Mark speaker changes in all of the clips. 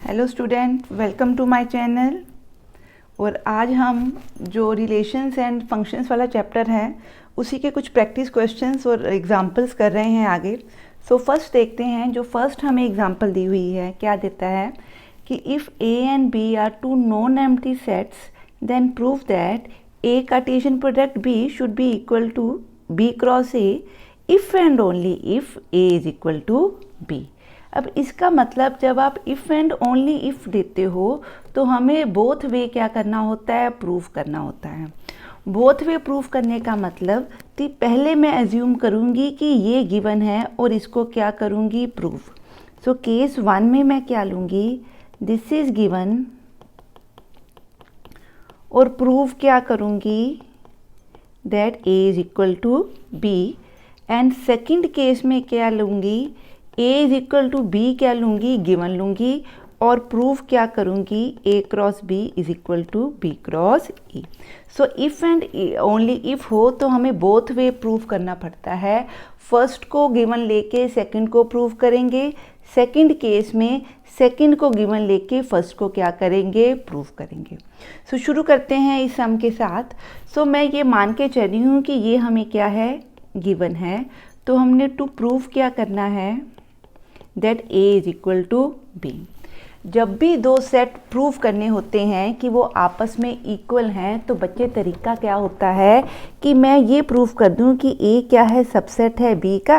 Speaker 1: Hello student, welcome to my channel. और आज हम जो रिलेशंस एंड फंक्शंस वाला चैप्टर है उसी के कुछ प्रैक्टिस क्वेश्चंस और एग्जांपल्स कर रहे हैं आगे। सो फर्स्ट देखते हैं, जो फर्स्ट हमें एग्जांपल दी हुई है क्या देता है कि if A and B are two non empty sets then prove that A Cartesian product B should be equal to B cross A if and only if A is equal to B. अब इसका मतलब जब आप if and only if देते हो तो हमें both way क्या करना होता है, प्रूफ करना होता है। बोथ वे प्रूफ करने का मतलब कि पहले मैं एज्यूम करूँगी कि ये गिवन है और इसको क्या करूँगी, प्रूफ। सो केस 1 में मैं क्या लूँगी, दिस इज़ गिवन और प्रूफ क्या करूँगी that A is equal to B. And second case में क्या लूँगी, A is equal to B क्या लूँगी, गिवन लूँगी और प्रूफ क्या करूँगी, A cross B is equal to B cross A. So if and only if हो तो हमें बोथ वे प्रूफ करना पड़ता है। फर्स्ट को गिवन लेके सेकंड को प्रूफ करेंगे, सेकंड केस में सेकंड को गिवन लेके फर्स्ट को क्या करेंगे, प्रूफ करेंगे। सो शुरू करते हैं इस सम के साथ। सो मैं ये मान के चल रही हूँ कि ये हमें क्या है, गिवन है। तो हमने टू प्रूफ क्या करना है that A is equal to B. जब भी दो सेट प्रूफ करने होते हैं कि वो आपस में इक्वल हैं तो बच्चे तरीका क्या होता है कि मैं ये प्रूफ कर दूं कि ए क्या है, सबसेट है बी का,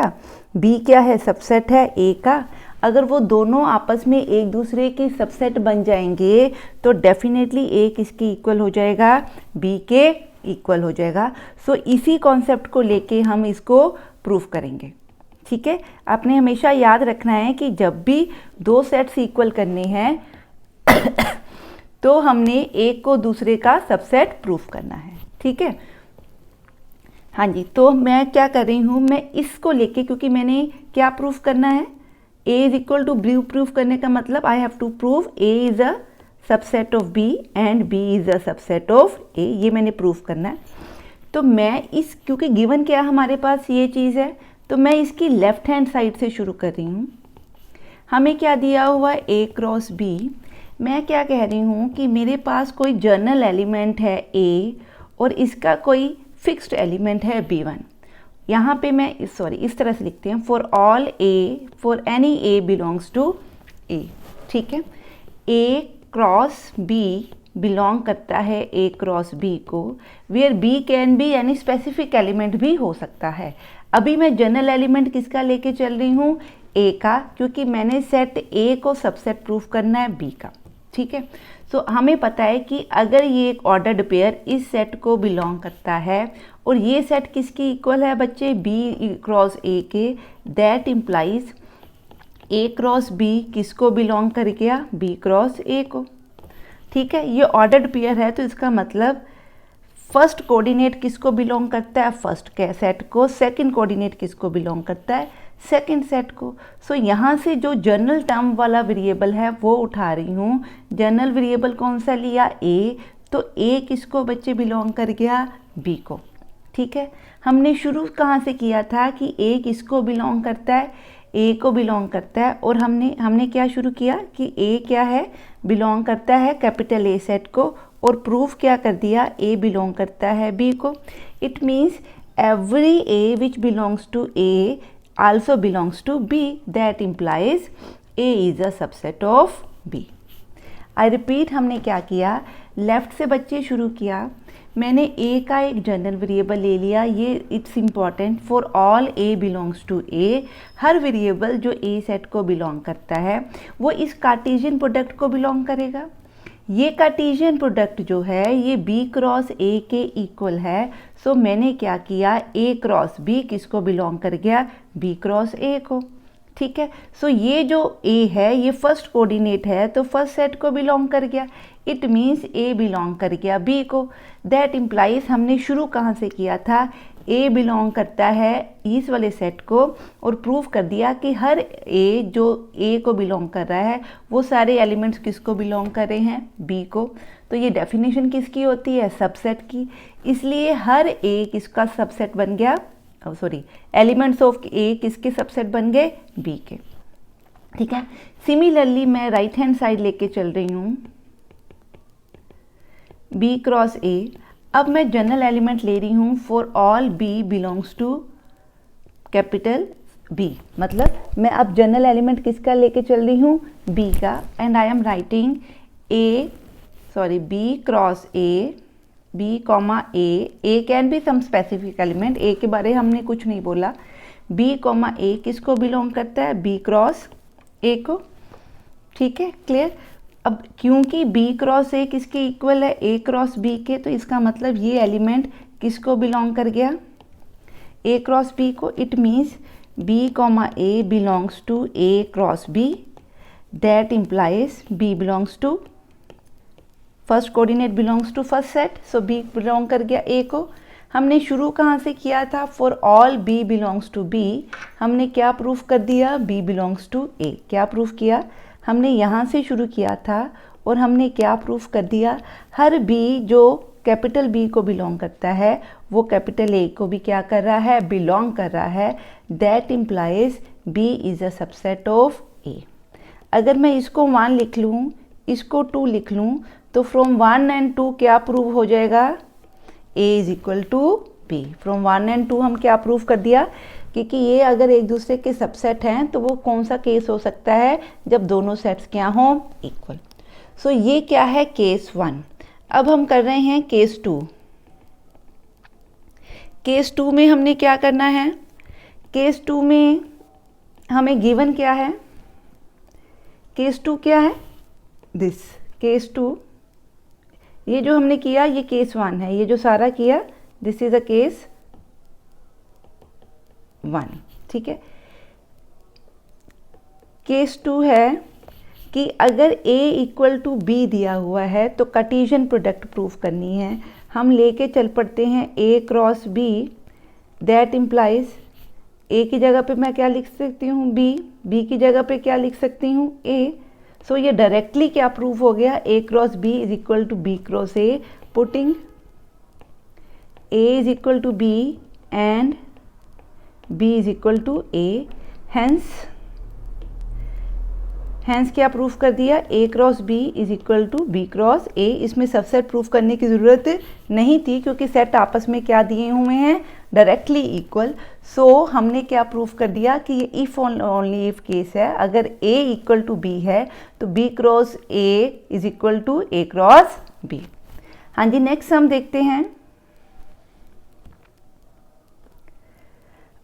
Speaker 1: बी क्या है, सबसेट है ए का। अगर वो दोनों आपस में एक दूसरे के सबसेट बन जाएंगे तो डेफिनेटली ए किसके इक्वल हो जाएगा, बी के इक्वल हो जाएगा। सो इसी कॉन्सेप्ट को लेके हम इसको प्रूफ करेंगे। ठीक है, आपने हमेशा याद रखना है कि जब भी दो सेट्स इक्वल करने हैं तो हमने एक को दूसरे का सबसेट प्रूफ करना है। ठीक है, हाँ जी। तो मैं क्या कर रही हूँ, मैं इसको लेके, क्योंकि मैंने क्या प्रूफ करना है, A is equal to B proof करने का मतलब I have to prove A is a subset of B and B is a subset of A, ये मैंने प्रूफ करना है। तो मैं इस, क्योंकि गिवन क्या हमारे पास ये चीज़ है, तो मैं इसकी लेफ्ट हैंड साइड से शुरू कर रही हूँ। हमें क्या दिया हुआ है, ए क्रॉस बी। मैं क्या कह रही हूँ कि मेरे पास कोई जर्नल एलिमेंट है ए और इसका कोई फिक्स्ड एलिमेंट है b1। यहाँ पे मैं इस तरह से लिखते हैं, for all A, for any A belongs to A. ठीक है, ए क्रॉस बी बिलोंग करता है ए क्रॉस बी को, वेयर बी कैन बी यानी स्पेसिफिक एलिमेंट भी हो सकता है। अभी मैं जनरल एलिमेंट किसका लेके चल रही हूँ, ए का, क्योंकि मैंने सेट ए को सबसेट प्रूफ करना है बी का। ठीक है, सो हमें पता है कि अगर ये एक ऑर्डर्ड पेयर इस सेट को बिलोंग करता है और ये सेट किसकी इक्वल है बच्चे, बी क्रॉस ए के, that implies A cross B किसको बिलोंग कर गया, बी क्रॉस ए को। ठीक है, ये ऑर्डर्ड पेयर है तो इसका मतलब फर्स्ट कोऑर्डिनेट किसको बिलोंग करता है, फर्स्ट के सेट को, सेकंड कोऑर्डिनेट किसको बिलोंग करता है, सेकंड सेट को। सो यहाँ से जो जनरल टर्म वाला वेरिएबल है वो उठा रही हूँ। जनरल वेरिएबल कौन सा लिया, ए, तो ए किसको बच्चे बिलोंग कर गया, बी को। ठीक है, हमने शुरू कहाँ से किया था कि ए किसको बिलोंग करता है, ए को बिलोंग करता है। और हमने क्या शुरू किया कि ए क्या है, बिलोंग करता है कैपिटल ए सेट को, और प्रूफ क्या कर दिया, ए बिलोंग करता है बी को। It means every A which belongs to A also belongs to B, that implies A is a subset of B. I repeat, हमने क्या किया, लेफ्ट से बच्चे शुरू किया। मैंने ए का एक जनरल वेरिएबल ले लिया, ये it's important, for all A belongs to A. हर वेरिएबल जो ए सेट को बिलोंग करता है वो इस कार्टेशियन प्रोडक्ट को बिलोंग करेगा। ये कार्टेशियन प्रोडक्ट जो है ये बी क्रॉस ए के इक्वल है। सो मैंने क्या किया, ए क्रॉस बी किसको बिलोंग कर गया, बी क्रॉस ए को। ठीक है, सो ये जो ए है ये फर्स्ट कोऑर्डिनेट है तो फर्स्ट सेट को बिलोंग कर गया। इट मीन्स ए बिलोंग कर गया बी को। दैट इम्प्लाइज हमने शुरू कहाँ से किया था, ए बिलोंग करता है इस वाले सेट को, और प्रूफ कर दिया कि हर ए जो ए को बिलोंग कर रहा है वो सारे एलिमेंट्स किसको बिलोंग कर रहे हैं, बी को। तो ये डेफिनेशन किसकी होती है, सबसेट की। इसलिए हर ए किसका सबसेट बन गया, एलिमेंट्स ऑफ ए किसके सबसेट बन गए, बी के। ठीक है। सिमिलरली मैं राइट हैंड साइड लेके चल रही हूँ, B क्रॉस A। अब मैं जनरल एलिमेंट ले रही हूँ for all B belongs to capital B, मतलब मैं अब जनरल एलिमेंट किसका लेके चल रही हूँ, B का। And I am writing B cross A, B comma A can be some specific element, A के बारे हमने कुछ नहीं बोला। B कॉमा A किसको बिलोंग करता है, B क्रॉस A को। ठीक है, क्लियर। अब क्योंकि B क्रॉस A किसके इक्वल है, A क्रॉस B के, तो इसका मतलब ये एलिमेंट किसको बिलोंग कर गया, A क्रॉस B को। It means B comma A belongs to A cross B, that implies B belongs to first coordinate belongs to first set, so B belong कर गया A को। हमने शुरू कहाँ से किया था, for all B belongs to B, हमने क्या प्रूफ कर दिया, B बिलोंग्स टू A। क्या प्रूफ किया, हमने यहाँ से शुरू किया था और हमने क्या प्रूफ कर दिया, हर B जो कैपिटल B को बिलोंग करता है वो कैपिटल A को भी क्या कर रहा है, बिलोंग कर रहा है। That implies B is a subset of A। अगर मैं इसको 1 लिख लूँ, इसको 2 लिख लूँ, तो फ्रॉम 1 एंड 2 क्या प्रूव हो जाएगा, A is equal to B। From 1 and 2 हम क्या प्रूव कर दिया, क्योंकि ये अगर एक दूसरे के सबसेट हैं तो वो कौन सा केस हो सकता है, जब दोनों सेट्स क्या हों, इक्वल। सो ये क्या है, केस 1। अब हम कर रहे हैं केस 2। केस 2 में हमने क्या करना है, केस 2 में हमें गिवन क्या है, केस 2 क्या है, दिस केस 2। ये जो हमने किया ये केस 1 है, ये जो सारा किया दिस इज अ केस 1। ठीक है, केस 2 है कि अगर A इक्वल टू B दिया हुआ है तो कार्टेशियन प्रोडक्ट प्रूफ करनी है। हम लेके चल पड़ते हैं A cross B, that implies A की जगह पे मैं क्या लिख सकती हूँ, B की जगह पे क्या लिख सकती हूँ, A। सो ये डायरेक्टली क्या प्रूफ हो गया, A cross B is equal to B cross A, putting A is equal to B and B is equal to A। Hence क्या प्रूफ कर दिया, A cross B is equal to B cross A। इसमें subset proof करने की ज़रूरत नहीं थी क्योंकि सेट आपस में क्या दिए हुए हैं, डायरेक्टली इक्वल। सो हमने क्या प्रूफ कर दिया कि ये इफ़ ओनली इफ केस है। अगर A इक्वल टू B है तो B cross A is equal to A cross B। हाँ जी, नेक्स्ट हम देखते हैं।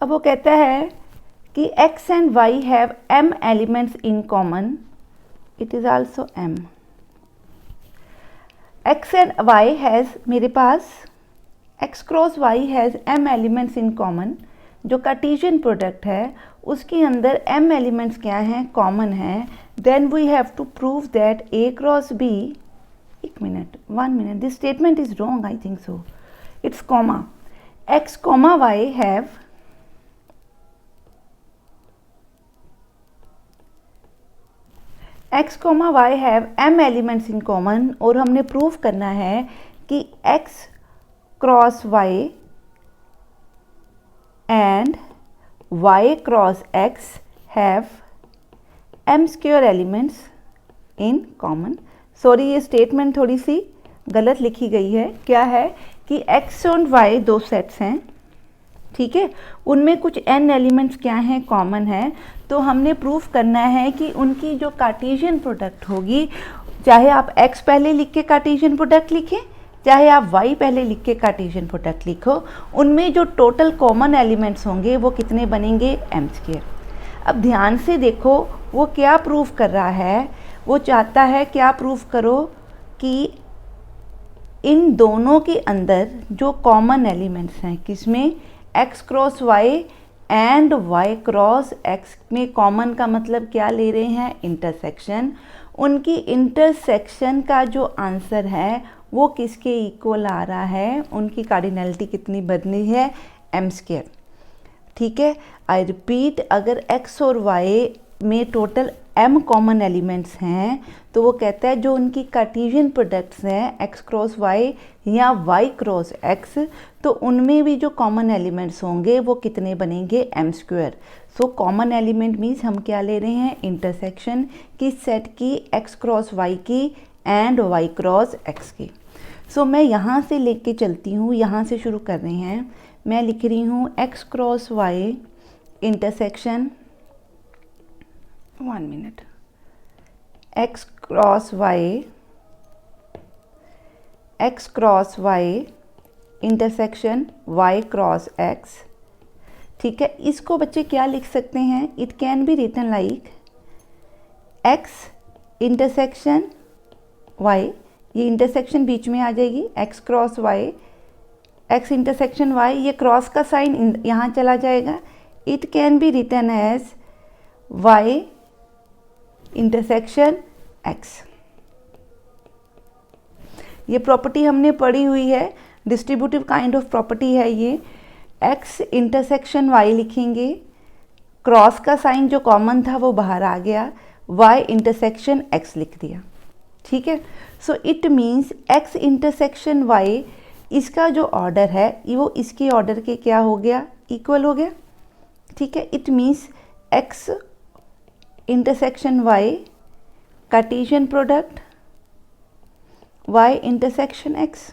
Speaker 1: अब वो कहता है कि x and y have m elements in common, it is also m। x and y has, मेरे पास x cross y has m elements in common। जो कार्टेशियन प्रोडक्ट है उसके अंदर m एलिमेंट्स क्या हैं, कॉमन है। Then we have to prove that A cross B, एक minute, 1 minute, this statement is wrong, I think so, it's comma, x comma y have x comma y have m elements in common. और हमने prove करना है कि x cross y and y cross x have m square elements in common. Sorry, ये statement थोड़ी सी गलत लिखी गई है। क्या है कि x और y दो सेट्स हैं, ठीक है, उनमें कुछ n एलिमेंट्स क्या हैं, कॉमन है। तो हमने प्रूफ करना है कि उनकी जो कार्टेशियन प्रोडक्ट होगी, चाहे आप x पहले लिख के कार्टेशियन प्रोडक्ट लिखें, चाहे आप y पहले लिख के कार्टेशियन प्रोडक्ट लिखो, उनमें जो टोटल कॉमन एलिमेंट्स होंगे वो कितने बनेंगे, m स्क्वायर। अब ध्यान से देखो वो क्या प्रूफ कर रहा है, वो चाहता है क्या प्रूफ करो कि इन दोनों के अंदर जो कॉमन एलिमेंट्स हैं, किसमें, x cross y and y cross x में कॉमन का मतलब क्या ले रहे हैं, इंटरसेक्शन। उनकी इंटरसेक्शन का जो आंसर है वो किसके इक्वल आ रहा है, उनकी कार्डिनलिटी कितनी बदली है, m स्क्वायर। ठीक है, आई रिपीट, अगर x और y में टोटल m कॉमन एलिमेंट्स हैं, तो वो कहता है जो उनकी कार्टेशियन प्रोडक्ट्स हैं x क्रॉस y या y क्रॉस x, तो उनमें भी जो कॉमन एलिमेंट्स होंगे वो कितने बनेंगे m square. So common element means हम क्या ले रहे हैं, इंटरसेक्शन की सेट की x क्रॉस y की एंड y क्रॉस x की। सो मैं यहाँ से लेके चलती हूँ, यहाँ से शुरू कर रहे हैं। मैं लिख रही हूँ x cross y intersection, 1 minute, x cross y intersection y cross x। ठीक है, इसको बच्चे क्या लिख सकते हैं, it can be written like x intersection y, ये इंटरसेक्शन बीच में आ जाएगी, x cross y, x intersection y, ये क्रॉस का साइन यहाँ चला जाएगा। It can be written as y intersection x। ये प्रॉपर्टी हमने पढ़ी हुई है, डिस्ट्रीब्यूटिव काइंड ऑफ प्रॉपर्टी है ये। x इंटरसेक्शन y लिखेंगे, क्रॉस का साइन जो कॉमन था वो बाहर आ गया, y इंटरसेक्शन x लिख दिया। ठीक है, so it means x intersection y, इसका जो ऑर्डर है वो इसके ऑर्डर के क्या हो गया, इक्वल हो गया। ठीक है, it means x intersection y Cartesian product y intersection x।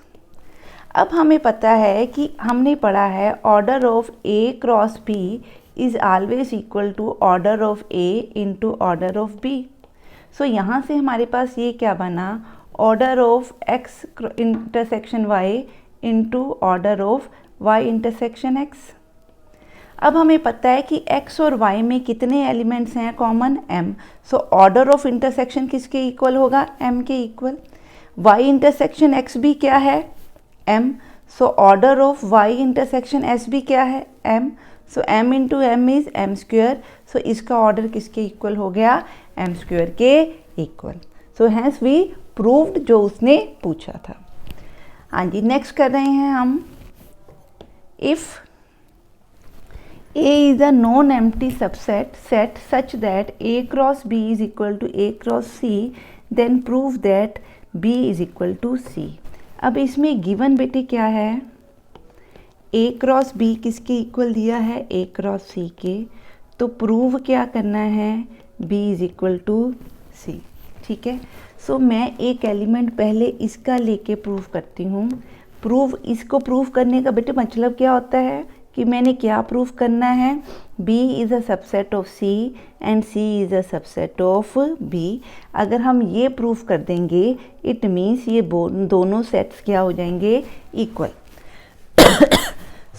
Speaker 1: अब हमें पता है कि हमने पढ़ा है order of a cross b is always equal to order of a into order of b। So यहाँ से हमारे पास ये क्या बना, order of x intersection y into order of y intersection x। अब हमें पता है कि x और y में कितने एलिमेंट्स हैं common, m। So order of intersection किसके इक्वल होगा, m के इक्वल। y इंटरसेक्शन x भी क्या है, m। So order of y intersection s भी क्या है, m। So m into m is m square. So इसका ऑर्डर किसके इक्वल हो गया, m स्क्वेयर के equal. So hence we proved जो उसने पूछा था। हाँ जी, नेक्स्ट कर रहे हैं हम, if A is a non-empty subset set such that A cross B is equal to A cross C, then prove that B is equal to C। अब इसमें गिवन बेटे क्या है, A क्रॉस B किसके इक्वल दिया है, A cross C के, तो प्रूव क्या करना है, B is equal to C। ठीक है, सो मैं एक एलिमेंट पहले इसका लेके प्रूव करती हूँ। इसको प्रूव करने का बेटे मतलब क्या होता है कि मैंने क्या प्रूफ करना है, B is a subset of C and C is a subset of B। अगर हम ये प्रूफ कर देंगे इट मीन्स ये दोनों सेट्स क्या हो जाएंगे, इक्वल।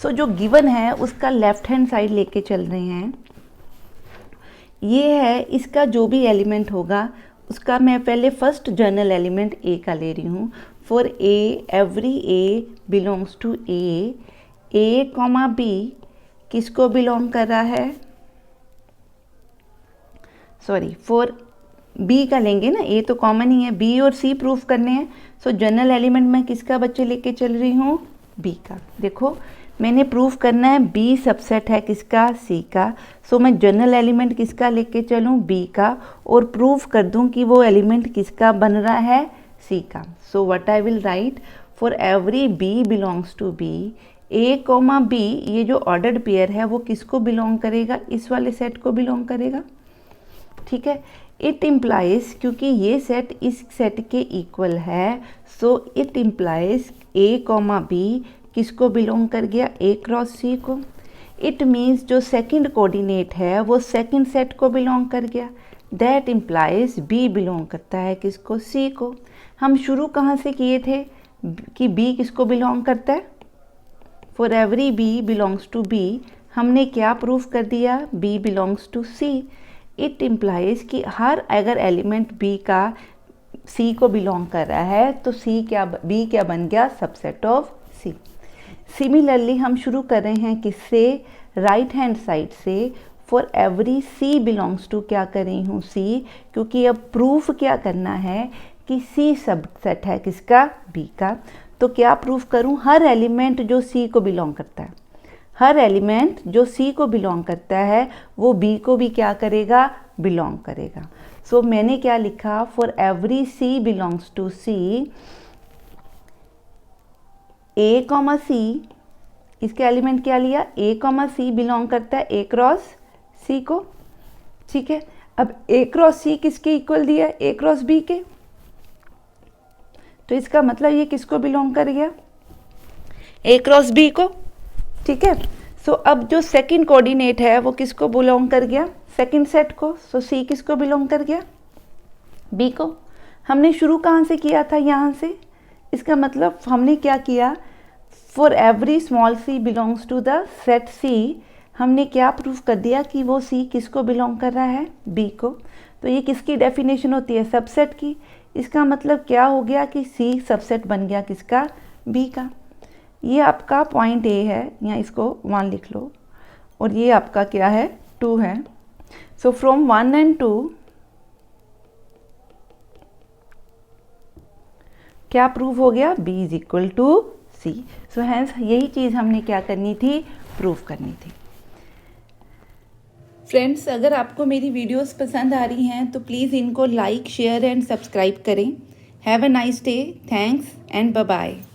Speaker 1: सो जो गिवन है उसका लेफ्ट हैंड साइड लेके चल रहे हैं। ये है इसका जो भी एलिमेंट होगा उसका मैं पहले फर्स्ट जर्नल एलिमेंट A का ले रही हूँ। For A every A belongs to A comma B किसको बिलोंग कर रहा है, सॉरी फॉर B का लेंगे ना, A तो कॉमन ही है, B और C प्रूफ करने हैं। सो जनरल एलिमेंट मैं किसका बच्चे लेके चल रही हूँ, B का। देखो मैंने प्रूफ करना है B सबसेट है किसका, C का। सो मैं जनरल एलिमेंट किसका लेके चलूँ, B का, और प्रूफ कर दूँ कि वो एलिमेंट किसका बन रहा है, C का। So what I will write, for every B belongs to B, A comma B, ये जो ऑर्डर्ड पेयर है वो किसको बिलोंग करेगा, इस वाले सेट को बिलोंग करेगा। ठीक है, इट इम्प्लाइज, क्योंकि ये सेट इस सेट के इक्वल है, so it implies A comma B किसको बिलोंग कर गया, A क्रॉस C को। इट मीन्स जो सेकंड कोऑर्डिनेट है वो सेकंड सेट को बिलोंग कर गया। दैट इम्प्लाइज B बिलोंग करता है किसको, C को। हम शुरू कहाँ से किए थे कि B किसको बिलोंग करता है, for every B belongs to B, हमने क्या प्रूफ कर दिया, B belongs to C। It implies कि हर अगर एलिमेंट B का C को बिलोंग कर रहा है तो B क्या बन गया, सबसेट ऑफ C। सिमिलरली हम शुरू कर रहे हैं किससे, राइट हैंड साइड से। For every C belongs to, क्या कर रही हूँ, C, क्योंकि अब प्रूफ क्या करना है कि C सबसेट है किसका, B का। तो क्या प्रूफ करूं, हर एलिमेंट जो C को बिलोंग करता है, हर एलिमेंट जो सी को बिलोंग करता है वो बी को भी क्या करेगा, बिलोंग करेगा। सो मैंने क्या लिखा, for every C belongs to C, A comma C, इसके एलिमेंट क्या लिया, ए कॉमा सी बिलोंग करता है ए क्रॉस सी को, ठीक है। अब ए क्रॉस सी किसके इक्वल दिया, ए क्रॉस बी के, तो इसका मतलब ये किसको बिलोंग कर गया, ए क्रॉस बी को, ठीक है। सो अब जो सेकंड कोऑर्डिनेट है वो किसको बिलोंग कर गया, सेकंड सेट को। सो सी किसको बिलोंग कर गया, बी को। हमने शुरू कहाँ से किया था, यहाँ से। इसका मतलब हमने क्या किया, for every small c belongs to the set C, हमने क्या प्रूफ कर दिया कि वो सी किसको बिलोंग कर रहा है, बी को। तो ये किसकी डेफिनेशन होती है, सबसेट की। इसका मतलब क्या हो गया कि सी सबसेट बन गया किसका, बी का। ये आपका पॉइंट ए है, या इसको 1 लिख लो, और ये आपका क्या है, 2 है। सो फ्रॉम 1 and 2 क्या प्रूव हो गया, B is equal to C. So hence यही चीज़ हमने क्या करनी थी, प्रूफ करनी थी। फ्रेंड्स, अगर आपको मेरी वीडियोस पसंद आ रही हैं तो प्लीज़ इनको लाइक, शेयर एंड सब्सक्राइब करें। Have a nice day, thanks and bye bye.